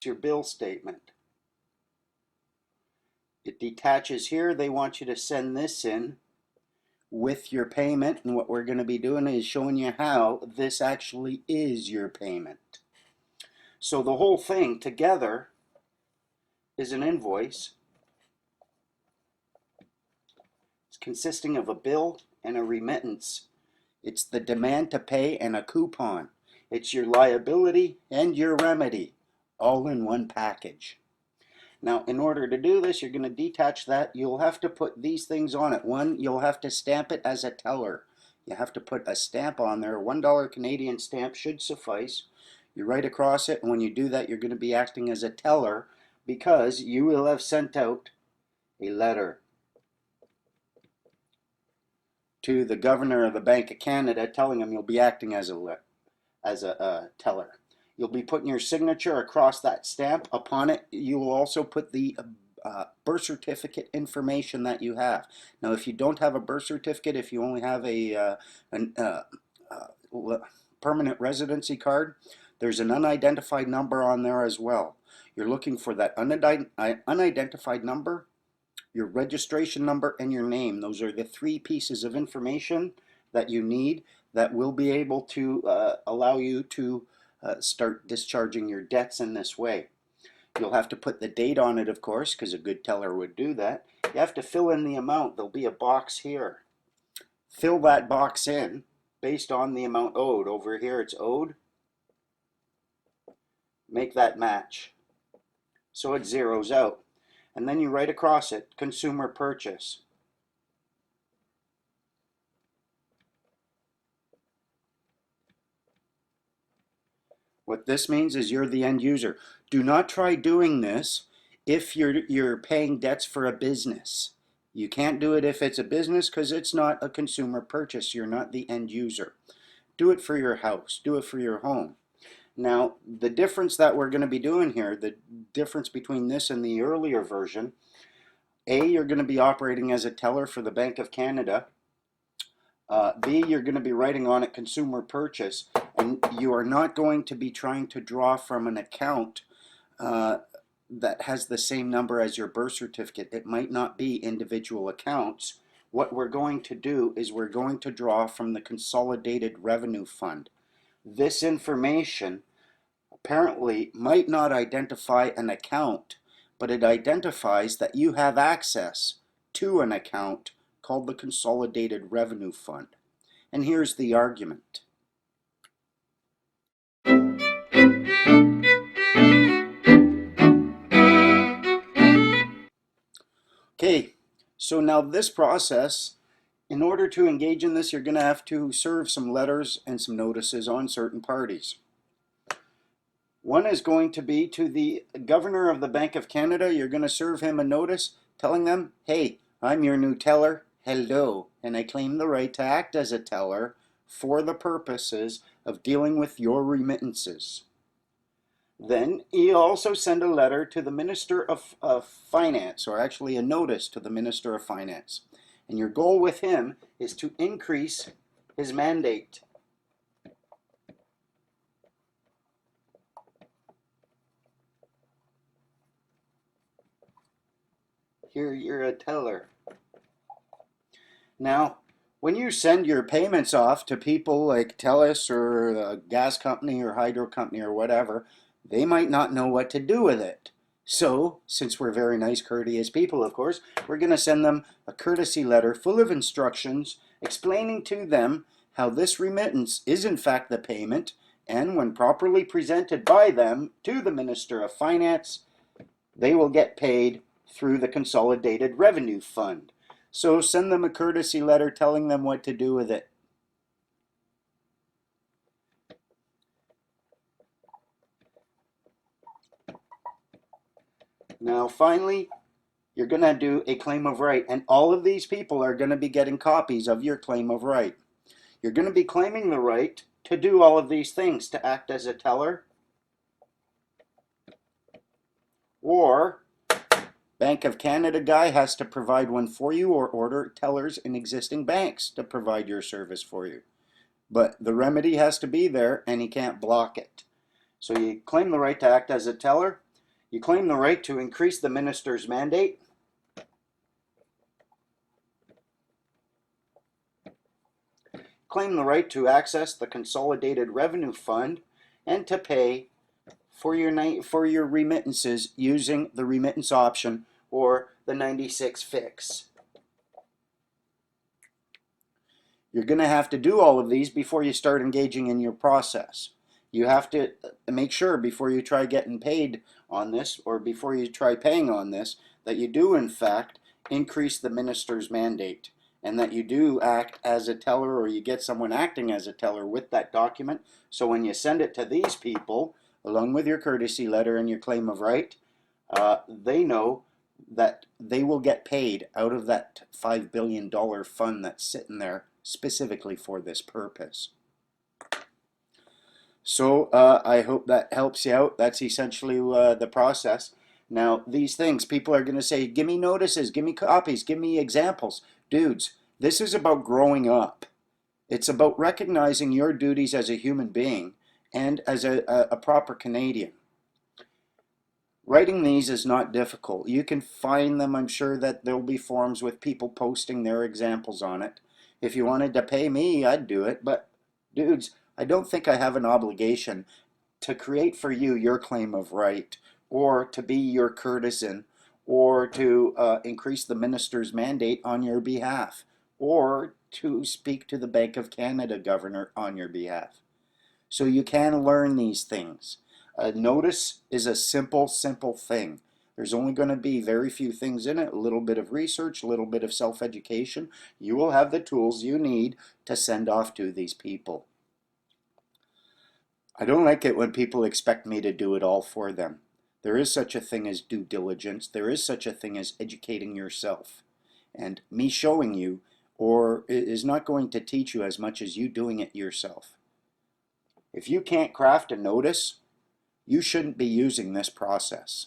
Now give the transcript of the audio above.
your bill statement. It detaches here. They want you to send this in with your payment, and what we're going to be doing is showing you how this actually is your payment. So the whole thing together is an invoice. It's consisting of a bill and a remittance. It's the demand to pay and a coupon. It's your liability and your remedy, all in one package. Now, in order to do this, you're going to detach that. You'll have to put these things on it. One, you'll have to stamp it as a teller. You have to put a stamp on there. $1 Canadian stamp should suffice. You write across it, and when you do that, you're going to be acting as a teller because you will have sent out a letter to the governor of the Bank of Canada telling him you'll be acting as a teller. You'll be putting your signature across that stamp. Upon it, you will also put the birth certificate information that you have. Now, if you don't have a birth certificate, if you only have a permanent residency card, there's an unidentified number on there as well. You're looking for that unidentified number, your registration number, and your name. Those are the three pieces of information that you need that will be able to allow you to start discharging your debts in this way. You'll have to put the date on it, of course, because a good teller would do that. You have to fill in the amount. There'll be a box here. Fill that box in based on the amount owed. Over here it's owed. Make that match so it zeroes out. And then you write across it, consumer purchase. What this means is you're the end user. Do not try doing this if you're paying debts for a business. You can't do it if it's a business because it's not a consumer purchase. You're not the end user. Do it for your house. Do it for your home. Now, the difference that we're going to be doing here, the difference between this and the earlier version, A, you're going to be operating as a teller for the Bank of Canada. B, you're going to be writing on it consumer purchase, and you are not going to be trying to draw from an account that has the same number as your birth certificate. It might not be individual accounts. What we're going to do is we're going to draw from the Consolidated Revenue Fund. This information apparently might not identify an account, but it identifies that you have access to an account called the Consolidated Revenue Fund. And here's the argument. Okay, so now this process, in order to engage in this, you're going to have to serve some letters and some notices on certain parties. One is going to be to the governor of the Bank of Canada. You're going to serve him a notice telling them, hey, I'm your new teller. Hello, and I claim the right to act as a teller for the purposes of dealing with your remittances. Then you also send a letter to the Minister of Finance, or actually a notice to the Minister of Finance. And your goal with him is to increase his mandate. Here you're a teller. Now, when you send your payments off to people like TELUS or a gas company or hydro company or whatever, they might not know what to do with it. So, since we're very nice, courteous people, of course, we're going to send them a courtesy letter full of instructions explaining to them how this remittance is in fact the payment, and when properly presented by them to the Minister of Finance, they will get paid through the Consolidated Revenue Fund. So send them a courtesy letter telling them what to do with it. Now finally, you're going to do a claim of right, and all of these people are going to be getting copies of your claim of right. You're going to be claiming the right to do all of these things, to act as a teller, or Bank of Canada guy has to provide one for you, or order tellers in existing banks to provide your service for you. But the remedy has to be there, and he can't block it. So you claim the right to act as a teller. You claim the right to increase the minister's mandate. Claim the right to access the Consolidated Revenue Fund and to pay for your remittances using the remittance option or the 96 fix. You're going to have to do all of these before you start engaging in your process. You have to make sure before you try getting paid on this or before you try paying on this that you do in fact increase the minister's mandate and that you do act as a teller or you get someone acting as a teller with that document. So when you send it to these people, along with your courtesy letter and your claim of right, they know that they will get paid out of that $5 billion fund that's sitting there specifically for this purpose. So I hope that helps you out. That's essentially the process. Now, these things, people are going to say, give me notices, give me copies, give me examples. Dudes, this is about growing up. It's about recognizing your duties as a human being and as a proper Canadian. Writing these is not difficult. You can find them. I'm sure that there'll be forums with people posting their examples on it. If you wanted to pay me, I'd do it. But dudes, I don't think I have an obligation to create for you your claim of right or to be your courtesan or to increase the minister's mandate on your behalf or to speak to the Bank of Canada governor on your behalf. So you can learn these things. A notice is a simple thing. There's only going to be very few things in it, a little bit of research, a little bit of self-education. You will have the tools you need to send off to these people. I don't like it when people expect me to do it all for them. There is such a thing as due diligence. There is such a thing as educating yourself. And me showing you is not going to teach you as much as you doing it yourself. If you can't craft a notice, you shouldn't be using this process.